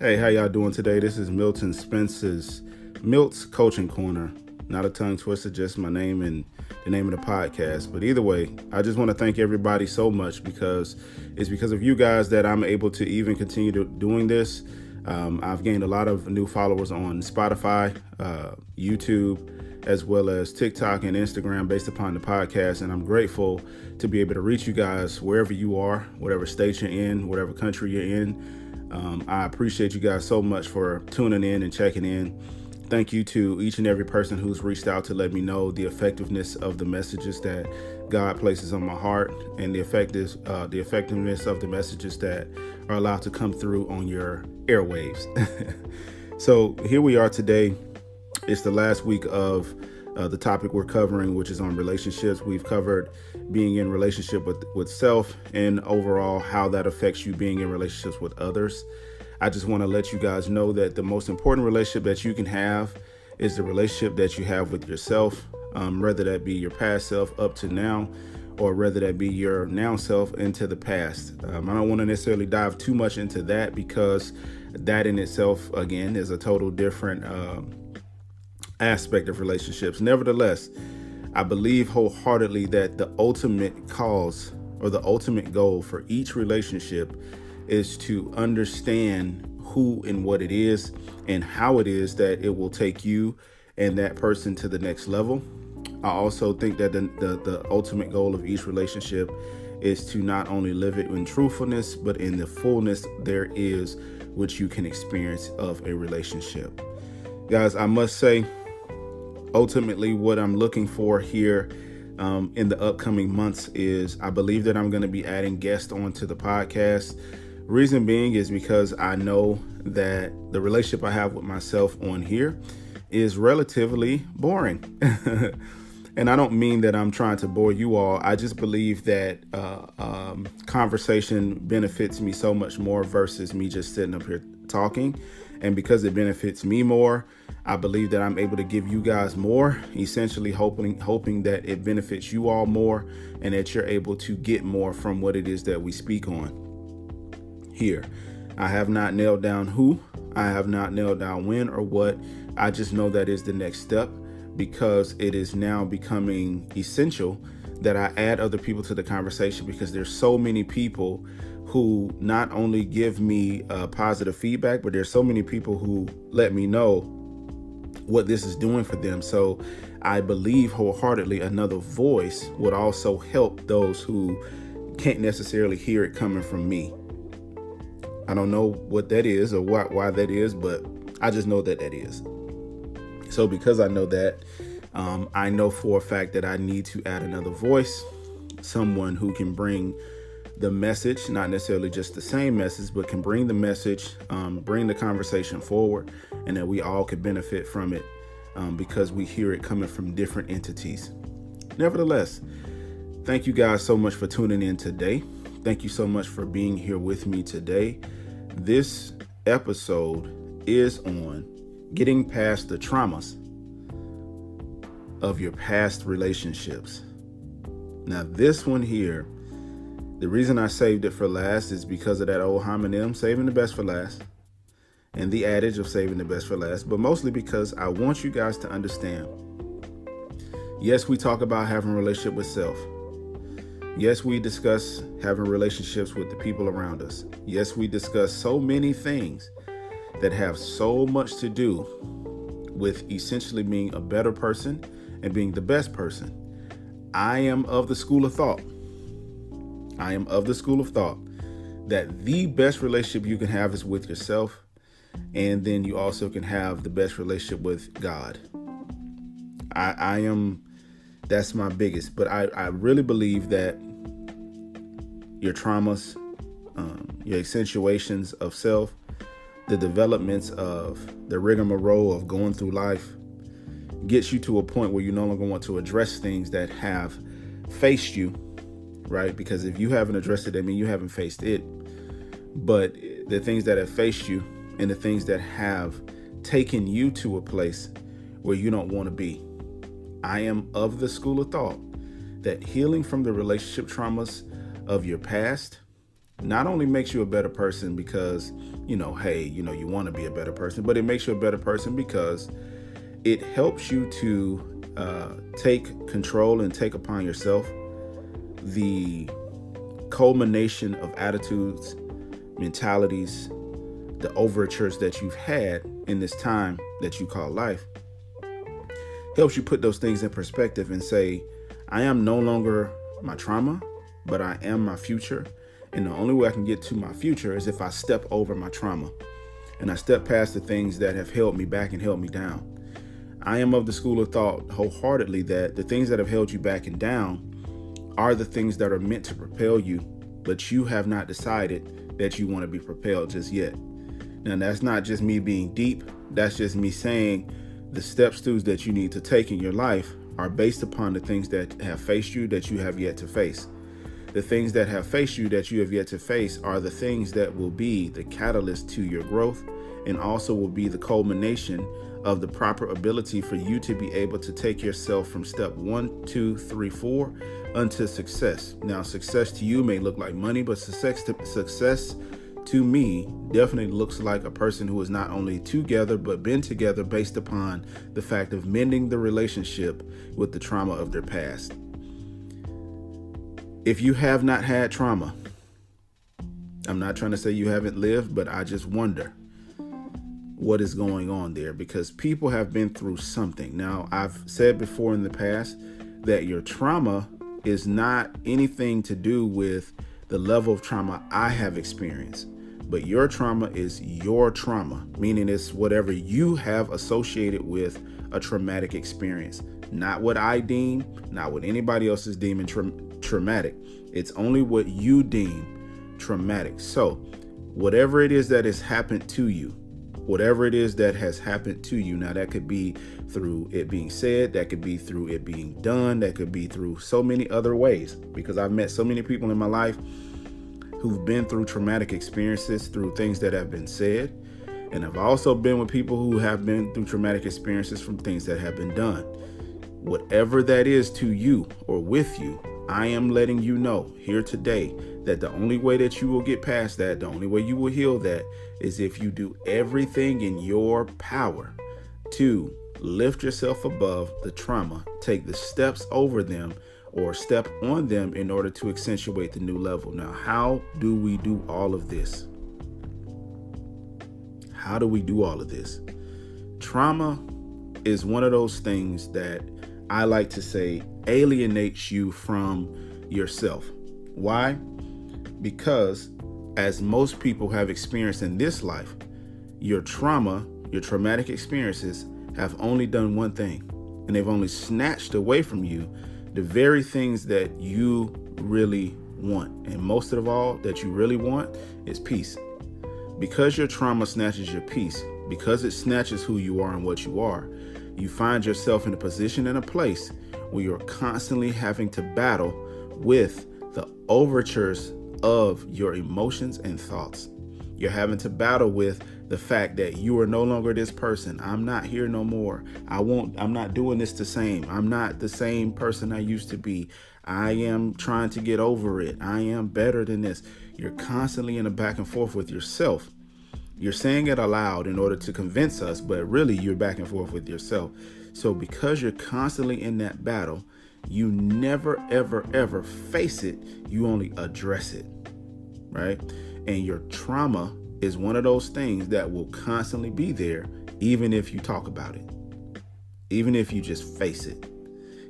Hey, how y'all doing today? This is Milton Spence's Milt's Coaching Corner. Not a tongue twister, just my name and the name of the podcast. But either way, I just want to thank everybody so much because it's because of you guys that I'm able to even continue doing this. I've gained a lot of new followers on Spotify, YouTube, as well as TikTok and Instagram based upon the podcast. And I'm grateful to be able to reach you guys wherever you are, whatever state you're in, whatever country you're in. I appreciate you guys so much for tuning in and checking in. Thank you to each and every person who's reached out to let me know the effectiveness of the messages that God places on my heart and the effectiveness of the messages that are allowed to come through on your airwaves. So here we are today. It's the last week of the topic we're covering, which is on relationships. We've covered being in relationship with self and overall how that affects you being in relationships with others. I just want to let you guys know that the most important relationship that you can have is the relationship that you have with yourself, whether that be your past self up to now, or whether that be your now self into the past. I don't want to necessarily dive too much into that because that in itself, again, is a total different aspect of relationships. Nevertheless, I believe wholeheartedly that the ultimate cause or the ultimate goal for each relationship is to understand who and what it is and how it is that it will take you and that person to the next level. I also think that the ultimate goal of each relationship is to not only live it in truthfulness, but in the fullness there is, which you can experience of a relationship. Guys, I must say, ultimately, what I'm looking for here in the upcoming months is I believe that I'm going to be adding guests onto the podcast. Reason being is because I know that the relationship I have with myself on here is relatively boring. And I don't mean that I'm trying to bore you all. I just believe that conversation benefits me so much more versus me just sitting up here talking. And because it benefits me more, I believe that I'm able to give you guys more, essentially hoping that it benefits you all more and that you're able to get more from what it is that we speak on here. I have not nailed down who, I have not nailed down when or what. I just know that is the next step because it is now becoming essential that I add other people to the conversation because there's so many people who not only give me positive feedback, but there's so many people who let me know what this is doing for them. So I believe wholeheartedly another voice would also help those who can't necessarily hear it coming from me. I don't know what that is or why that is, but I just know that that is. So because I know that, I know for a fact that I need to add another voice, someone who can bring the message, not necessarily just the same message, but can bring the message, bring the conversation forward, and that we all could benefit from it because we hear it coming from different entities. Nevertheless, thank you guys so much for tuning in today. Thank you so much for being here with me today. This episode is on getting past the traumas of your past relationships. Now, this one here, the reason I saved it for last is because of that old homonym, saving the best for last, and the adage of saving the best for last, but mostly because I want you guys to understand. Yes, we talk about having a relationship with self. Yes, we discuss having relationships with the people around us. Yes, we discuss so many things that have so much to do with essentially being a better person and being the best person. I am of the school of thought that the best relationship you can have is with yourself. And then you also can have the best relationship with God. That's my biggest, but I really believe that your traumas, your accentuations of self, the developments of the rigmarole of going through life gets you to a point where you no longer want to address things that have faced you, right? Because if you haven't addressed it, I mean, you haven't faced it. But the things that have faced you and the things that have taken you to a place where you don't want to be. I am of the school of thought that healing from the relationship traumas of your past not only makes you a better person because, hey, you want to be a better person, but it makes you a better person because it helps you to take control and take upon yourself the culmination of attitudes, mentalities, the overtures that you've had in this time that you call life. Helps you put those things in perspective and say, I am no longer my trauma, but I am my future. And the only way I can get to my future is if I step over my trauma and I step past the things that have held me back and held me down. I am of the school of thought wholeheartedly that the things that have held you back and down are the things that are meant to propel you, but you have not decided that you want to be propelled just yet. Now, that's not just me being deep. That's just me saying the steps that you need to take in your life are based upon the things that have faced you that you have yet to face. The things that have faced you that you have yet to face are the things that will be the catalyst to your growth and also will be the culmination of the proper ability for you to be able to take yourself from step 1, 2, 3, 4 unto success. Now, success to you may look like money, but success to me definitely looks like a person who is not only together, but been together based upon the fact of mending the relationship with the trauma of their past. If you have not had trauma, I'm not trying to say you haven't lived, but I just wonder what is going on there, because people have been through something. Now, I've said before in the past that your trauma is not anything to do with the level of trauma I have experienced, but your trauma is your trauma, meaning it's whatever you have associated with a traumatic experience, not what I deem, not what anybody else is deeming traumatic. It's only what you deem traumatic. So whatever it is that has happened to you, whatever it is that has happened to you, now that could be through it being said, that could be through it being done, that could be through so many other ways, because I've met so many people in my life who've been through traumatic experiences through things that have been said. And I've also been with people who have been through traumatic experiences from things that have been done. Whatever that is to you or with you, I am letting you know here today that the only way that you will get past that, the only way you will heal that, is if you do everything in your power to lift yourself above the trauma, take the steps over them or step on them in order to accentuate the new level. Now, how do we do all of this? How do we do all of this? Trauma is one of those things that I like to say alienates you from yourself. Why? Because as most people have experienced in this life, your trauma, your traumatic experiences have only done one thing, and they've only snatched away from you the very things that you really want. And most of all that you really want is peace. Because your trauma snatches your peace, because it snatches who you are and what you are, you find yourself in a position and a place where you're constantly having to battle with the overtures of your emotions and thoughts. You're having to battle with the fact that you are no longer this person. I'm not here no more. I'm not doing this the same. I'm not the same person I used to be. I am trying to get over it. I am better than this. You're constantly in a back and forth with yourself. You're saying it aloud in order to convince us, but really you're back and forth with yourself. So because you're constantly in that battle, you never, ever, ever face it. You only address it, right? And your trauma is one of those things that will constantly be there, even if you talk about it, even if you just face it,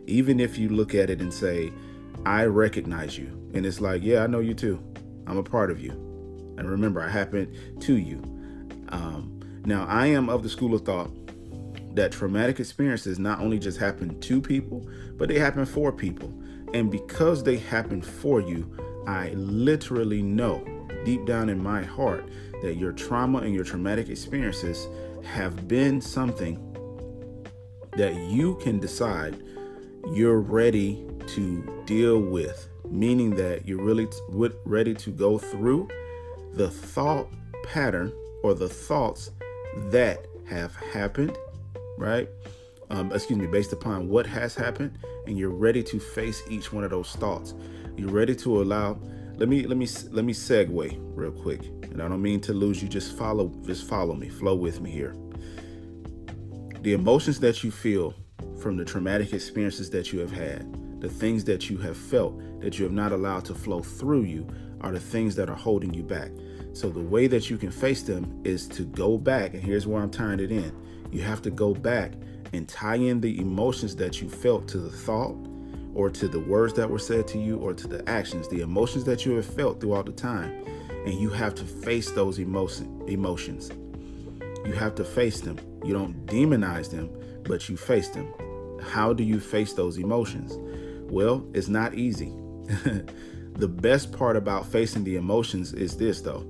even if you look at it and say, I recognize you. And it's like, yeah, I know you too. I'm a part of you. And remember, I happened to you. Now, I am of the school of thought that traumatic experiences not only just happen to people, but they happen for people. And because they happen for you, I literally know deep down in my heart that your trauma and your traumatic experiences have been something that you can decide you're ready to deal with, meaning that you're really ready to go through the thought pattern or the thoughts that have happened, right? Based upon what has happened, and you're ready to face each one of those thoughts. You're ready to allow let me segue real quick. And I don't mean to lose you. Just follow me. Flow with me here. The emotions that you feel from the traumatic experiences that you have had, the things that you have felt that you have not allowed to flow through you, are the things that are holding you back. So the way that you can face them is to go back, and here's where I'm tying it in. You have to go back and tie in the emotions that you felt to the thought, or to the words that were said to you, or to the actions, the emotions that you have felt throughout the time. And you have to face those emotions. You have to face them. You don't demonize them, but you face them. How do you face those emotions? Well, it's not easy. The best part about facing the emotions is this, though.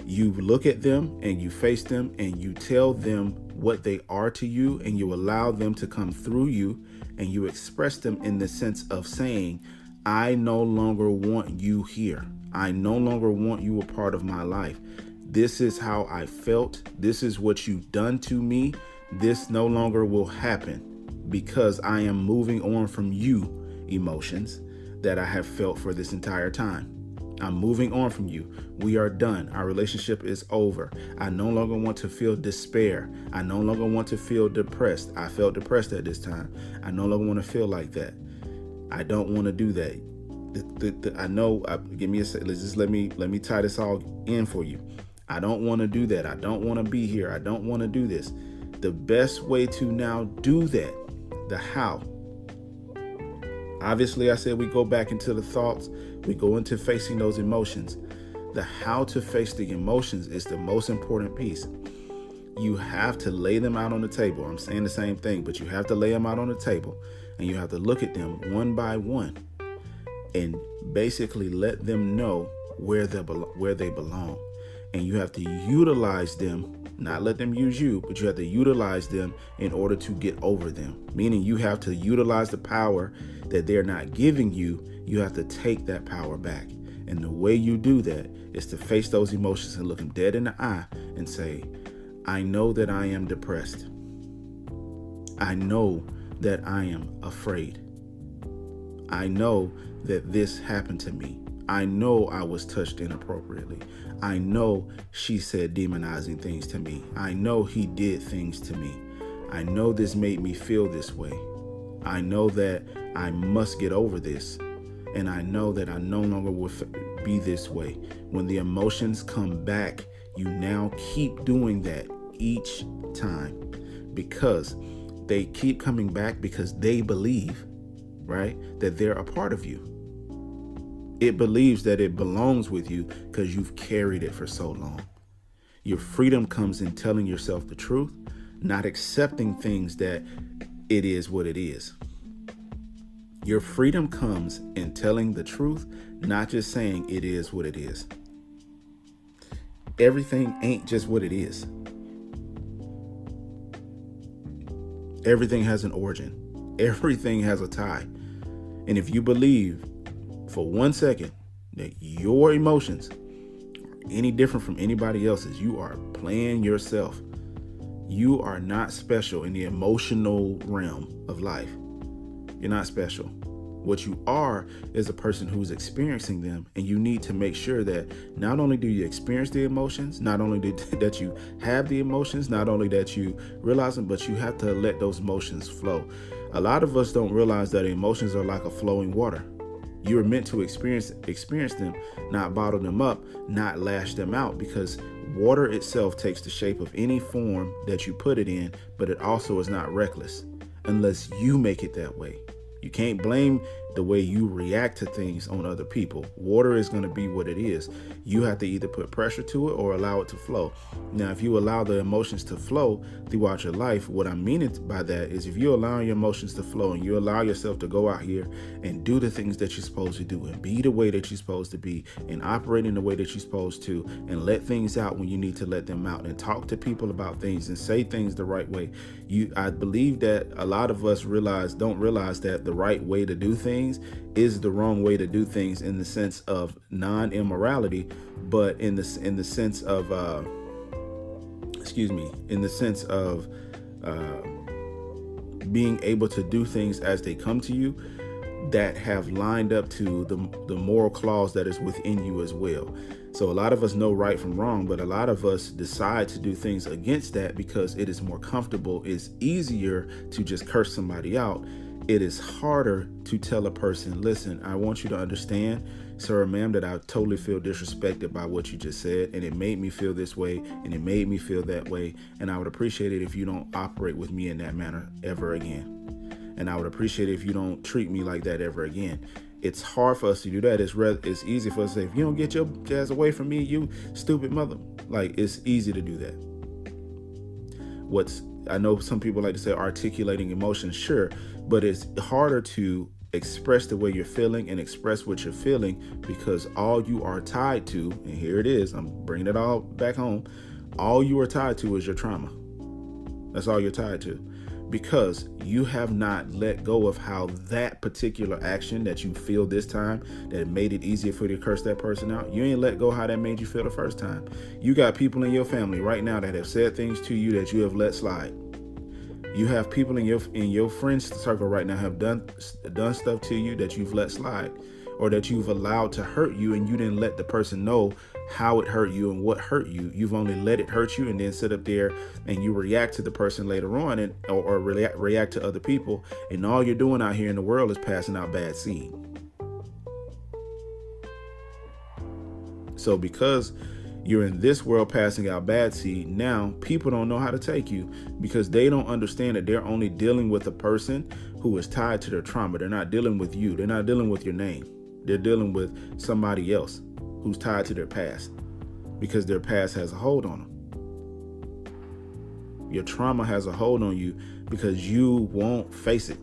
You look at them and you face them and you tell them what they are to you, and you allow them to come through you, and you express them in the sense of saying, I no longer want you here. I no longer want you a part of my life. This is how I felt. This is what you've done to me. This no longer will happen because I am moving on from you emotions that I have felt for this entire time. I'm moving on from you. We are done. Our relationship is over. I no longer want to feel despair. I no longer want to feel depressed. I felt depressed at this time. I no longer want to feel like that. I don't want to do that. I know. Give me a second. Let me tie this all in for you. I don't want to do that. I don't want to be here. I don't want to do this. The best way to now do that, the how. Obviously, I said we go back into the thoughts. We go into facing those emotions. The how to face the emotions is the most important piece. You have to lay them out on the table. I'm saying the same thing, but you have to lay them out on the table, and you have to look at them one by one and basically let them know where they belong. And you have to utilize them, not let them use you, but you have to utilize them in order to get over them. Meaning you have to utilize the power that they're not giving you. You have to take that power back. And the way you do that is to face those emotions and look them dead in the eye and say, I know that I am depressed. I know that I am afraid. I know that this happened to me. I know I was touched inappropriately. I know she said demonizing things to me. I know he did things to me. I know this made me feel this way. I know that I must get over this. And I know that I no longer will be this way. When the emotions come back, you now keep doing that each time, because they keep coming back because they believe, right, that they're a part of you. It believes that it belongs with you because you've carried it for so long. Your freedom comes in telling yourself the truth, not accepting things that it is what it is. Your freedom comes in telling the truth, not just saying it is what it is. Everything ain't just what it is. Everything has an origin. Everything has a tie. And if you believe for 1 second that your emotions are any different from anybody else's, you are playing yourself. You are not special in the emotional realm of life. You're not special. What you are is a person who's experiencing them, and you need to make sure that not only do you experience the emotions, not only that you have the emotions, not only that you realize them, but you have to let those emotions flow. A lot of us don't realize that emotions are like a flowing water. You're meant to experience them, not bottle them up, not lash them out, because water itself takes the shape of any form that you put it in, but it also is not reckless unless you make it that way. You can't blame the way you react to things on other people. Water is going to be what it is. You have to either put pressure to it or allow it to flow. Now, if you allow the emotions to flow throughout your life, what I'm meaning by that is if you allow your emotions to flow and you allow yourself to go out here and do the things that you're supposed to do and be the way that you're supposed to be and operate in the way that you're supposed to and let things out when you need to let them out and talk to people about things and say things the right way. I believe that a lot of us don't realize that the right way to do things is the wrong way to do things in the sense of non-immorality, but in the sense of being able to do things as they come to you. that have lined up to the moral clause that is within you as well. So a lot of us know right from wrong, but a lot of us decide to do things against that because it is more comfortable. It's easier to just curse somebody out. It is harder to tell a person, listen, I want you to understand, sir or ma'am, that I totally feel disrespected by what you just said, and it made me feel this way, and it made me feel that way, and I would appreciate it if you don't operate with me in that manner ever again. And I would appreciate it if you don't treat me like that ever again. It's hard for us to do that. It's easy for us to say, if you don't get your ass away from me, you stupid mother. Like, it's easy to do that. I know some people like to say articulating emotions, sure, but it's harder to express the way you're feeling and express what you're feeling because all you are tied to, and here it is, I'm bringing it all back home, all you are tied to is your trauma. That's all you're tied to. Because you have not let go of how that particular action that you feel this time that made it easier for you to curse that person out. You ain't let go how that made you feel the first time. You got people in your family right now that have said things to you that you have let slide. You have people in your friends circle right now have done stuff to you that you've let slide, or that you've allowed to hurt you, and you didn't let the person know how it hurt you and what hurt you. You've only let it hurt you and then sit up there and you react to the person later on or react to other people. And all you're doing out here in the world is passing out bad seed. So because you're in this world passing out bad seed, now people don't know how to take you because they don't understand that they're only dealing with a person who is tied to their trauma. They're not dealing with you. They're not dealing with your name. They're dealing with somebody else who's tied to their past because their past has a hold on them. Your trauma has a hold on you because you won't face it.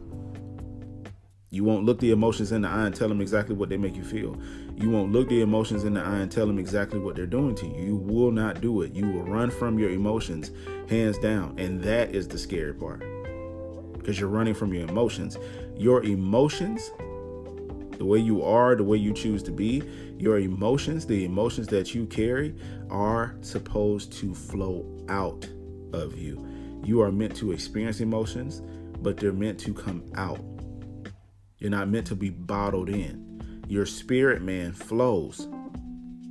You won't look the emotions in the eye and tell them exactly what they make you feel. You won't look the emotions in the eye and tell them exactly what they're doing to you. You will not do it. You will run from your emotions, hands down. And that is the scary part because you're running from your emotions. Your emotions, the way you are, the way you choose to be, your emotions, the emotions that you carry are supposed to flow out of you. You are meant to experience emotions, but they're meant to come out. You're not meant to be bottled in. Your spirit man flows,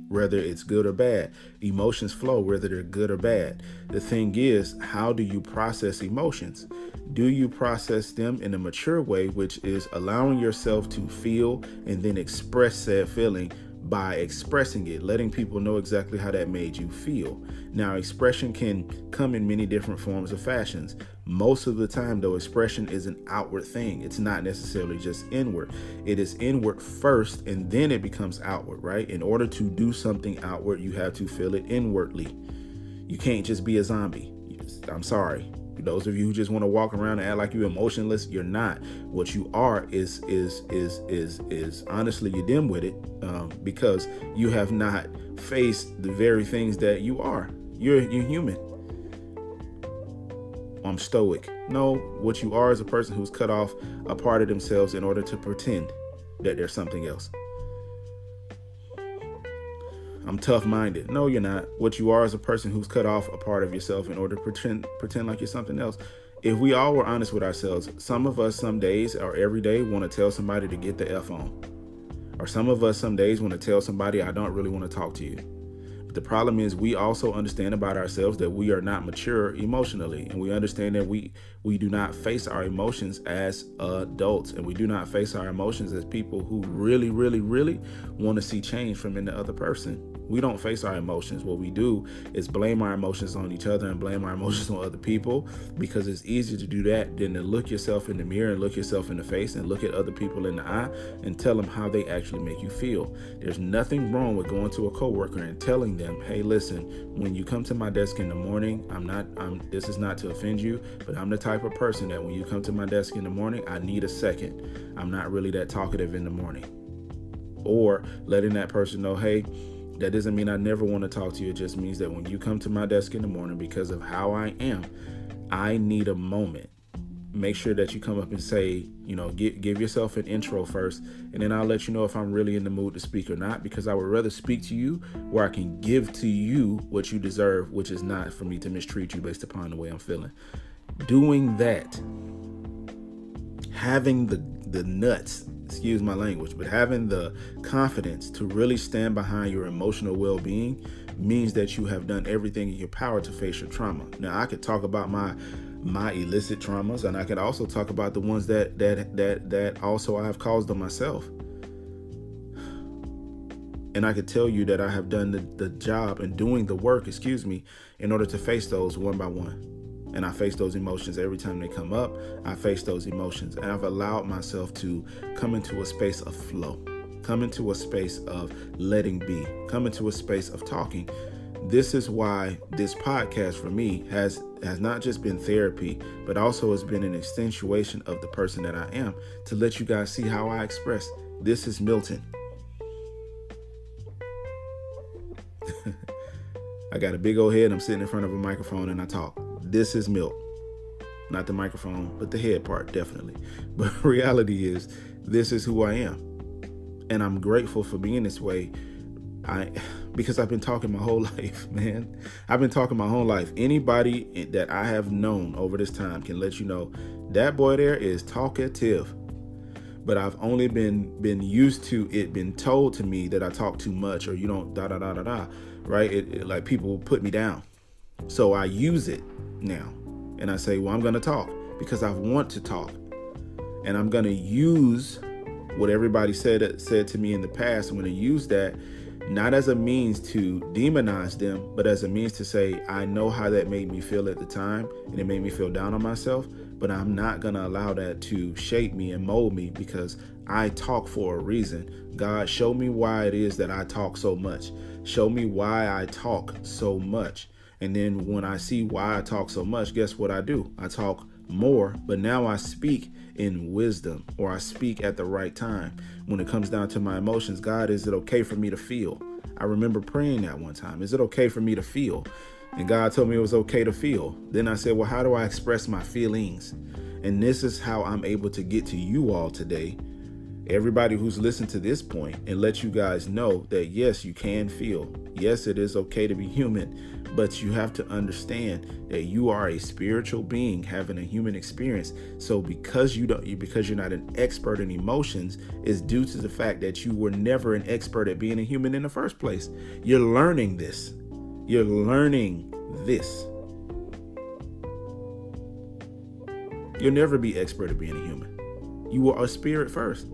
whether it's good or bad. Emotions flow, whether they're good or bad. The thing is, how do you process emotions? Do you process them in a mature way, which is allowing yourself to feel and then express said feeling by expressing it, letting people know exactly how that made you feel? Now, expression can come in many different forms or fashions. Most of the time, though, expression is an outward thing. It's not necessarily just inward. It is inward first, and then it becomes outward, right? In order to do something outward, you have to feel it inwardly. You can't just be a zombie. I'm sorry. Those of you who just want to walk around and act like you're emotionless, you're not. What you are is honestly, you're dim with it because you have not faced the very things that you are. You're human. I'm stoic. No, what you are is a person who's cut off a part of themselves in order to pretend that there's something else. I'm tough-minded. No, you're not. What you are is a person who's cut off a part of yourself in order to pretend like you're something else. If we all were honest with ourselves, some of us some days or every day want to tell somebody to get the F on. Or some of us some days want to tell somebody, I don't really want to talk to you. But the problem is we also understand about ourselves that we are not mature emotionally. And we understand that we do not face our emotions as adults. And we do not face our emotions as people who really, really, really want to see change from in the other person. We don't face our emotions. What we do is blame our emotions on each other and blame our emotions on other people because it's easier to do that than to look yourself in the mirror and look yourself in the face and look at other people in the eye and tell them how they actually make you feel. There's nothing wrong with going to a coworker and telling them, hey, listen, when you come to my desk in the morning, this is not to offend you, but I'm the type of person that when you come to my desk in the morning, I need a second. I'm not really that talkative in the morning. Or letting that person know, hey, that doesn't mean I never want to talk to you. It just means that when you come to my desk in the morning, because of how I am, I need a moment. Make sure that you come up and say, give yourself an intro first, and then I'll let you know if I'm really in the mood to speak or not, because I would rather speak to you where I can give to you what you deserve, which is not for me to mistreat you based upon the way I'm feeling. Doing that, having the nuts excuse my language, but having the confidence to really stand behind your emotional well-being means that you have done everything in your power to face your trauma. Now, I could talk about my illicit traumas, and I could also talk about the ones that also I have caused on myself. And I could tell you that I have done the job and doing the work, in order to face those one by one. And I face those emotions every time they come up. I face those emotions, and I've allowed myself to come into a space of flow, come into a space of letting be, come into a space of talking. This is why this podcast for me has not just been therapy, but also has been an extension of the person that I am, to let you guys see how I express. This is Milton. I got a big old head. I'm sitting in front of a microphone and I talk. This is Milt. Not the microphone, but the head part, definitely. But reality is, this is who I am. And I'm grateful for being this way. Because I've been talking my whole life, man. I've been talking my whole life. Anybody that I have known over this time can let you know that boy there is talkative. But I've only been used to it, been told to me that I talk too much, or you don't right? It like people will put me down. So I use it now. And I say, well, I'm going to talk because I want to talk. And I'm going to use what everybody said to me in the past. I'm going to use that not as a means to demonize them, but as a means to say, I know how that made me feel at the time, and it made me feel down on myself, but I'm not going to allow that to shape me and mold me, because I talk for a reason. God, show me why it is that I talk so much. Show me why I talk so much. And then when I see why I talk so much, guess what I do? I talk more, but now I speak in wisdom, or I speak at the right time. When it comes down to my emotions, God, is it okay for me to feel? I remember praying that one time. Is it okay for me to feel? And God told me it was okay to feel. Then I said, well, how do I express my feelings? And this is how I'm able to get to you all today, everybody who's listened to this point, and let you guys know that, yes, you can feel. Yes, it is okay to be human. But you have to understand that you are a spiritual being having a human experience. So because you're not an expert in emotions, is due to the fact that you were never an expert at being a human in the first place. You're learning this. You're learning this. You'll never be expert at being a human. You are a spirit first.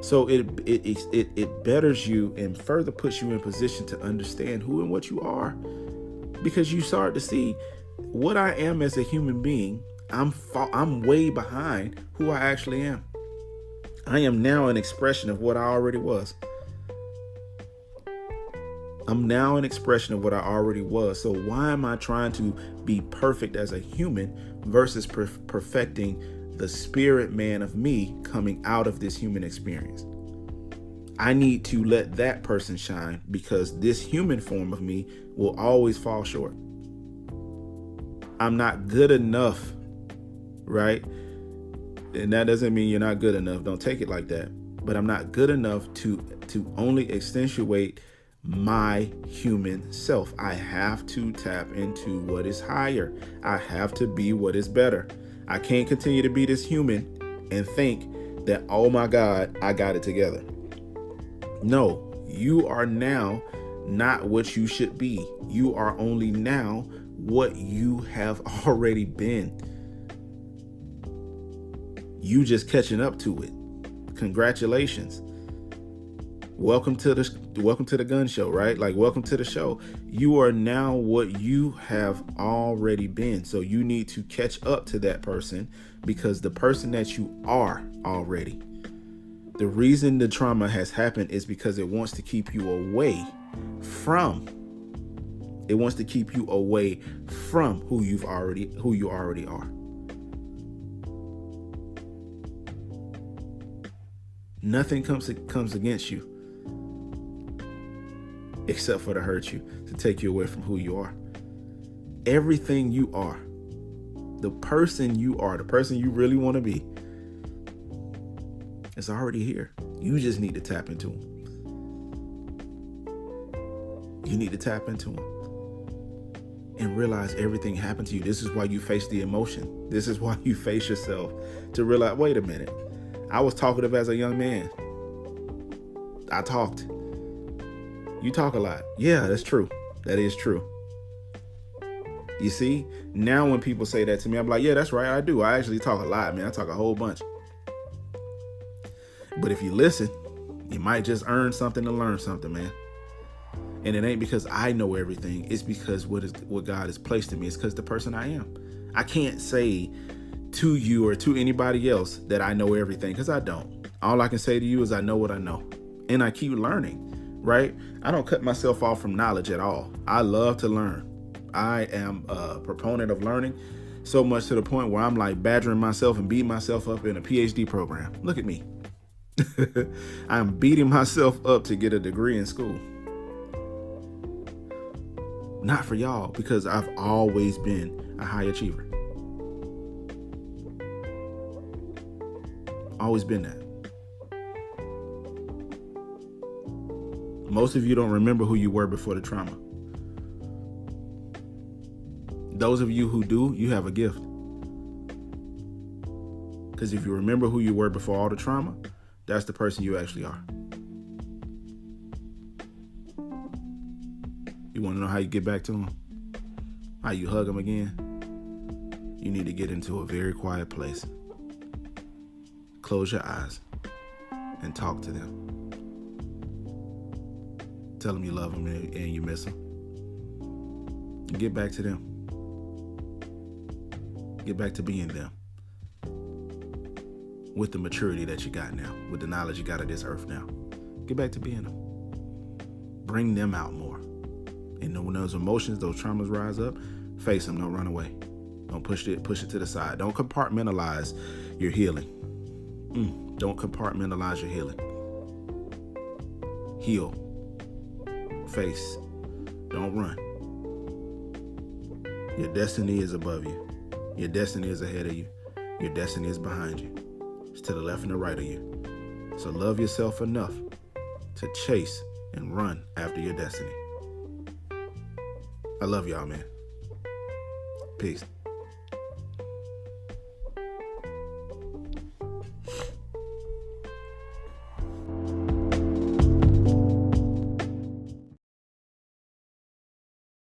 So it betters you and further puts you in position to understand who and what you are. Because you start to see what I am as a human being. I'm way behind who I actually am. I am now an expression of what I already was. I'm now an expression of what I already was. So why am I trying to be perfect as a human versus perfecting the spirit man of me coming out of this human experience? I need to let that person shine, because this human form of me will always fall short. I'm not good enough, right? And that doesn't mean you're not good enough. Don't take it like that. But I'm not good enough to only accentuate my human self. I have to tap into what is higher. I have to be what is better. I can't continue to be this human and think that, oh my God, I got it together. No, you are now not what you should be. You are only now what you have already been. You just catching up to it. Congratulations. Welcome to the gun show, right? Like, welcome to the show. You are now what you have already been. So you need to catch up to that person, because the person that you are already. The reason the trauma has happened is because it wants to keep you away from. It wants to keep you away from who you already are. Nothing comes against you except for to hurt you, to take you away from who you are. Everything you are, the person you are, the person you really want to be, it's already here. You just need to tap into them. You need to tap into them and realize everything happened to you. This is why you face the emotion. This is why you face yourself, to realize, wait a minute, I was talkative as a young man. I talked. You talk a lot. Yeah, that's true. That is true. You see, now when people say that to me, I'm like, yeah, that's right. I do. I actually talk a lot, man. I talk a whole bunch. But if you listen, you might just earn something to learn something, man. And it ain't because I know everything. It's because what God has placed in me. It's because the person I am. I can't say to you or to anybody else that I know everything, because I don't. All I can say to you is I know what I know. And I keep learning, right? I don't cut myself off from knowledge at all. I love to learn. I am a proponent of learning, so much to the point where I'm like badgering myself and beating myself up in a PhD program. Look at me. I'm beating myself up to get a degree in school. Not for y'all, because I've always been a high achiever. Always been that. Most of you don't remember who you were before the trauma. Those of you who do, you have a gift. Because if you remember who you were before all the trauma, that's the person you actually are. You want to know how you get back to them? How you hug them again? You need to get into a very quiet place. Close your eyes and talk to them. Tell them you love them and you miss them. And get back to them. Get back to being them. With the maturity that you got now. With the knowledge you got of this earth now. Get back to being them. Bring them out more. And when those emotions, those traumas rise up, face them. Don't run away. Don't push it to the side. Don't compartmentalize your healing. Don't compartmentalize your healing. Heal. Face. Don't run. Your destiny is above you. Your destiny is ahead of you. Your destiny is behind you. It's to the left and the right of you. So love yourself enough to chase and run after your destiny. I love y'all, man. Peace.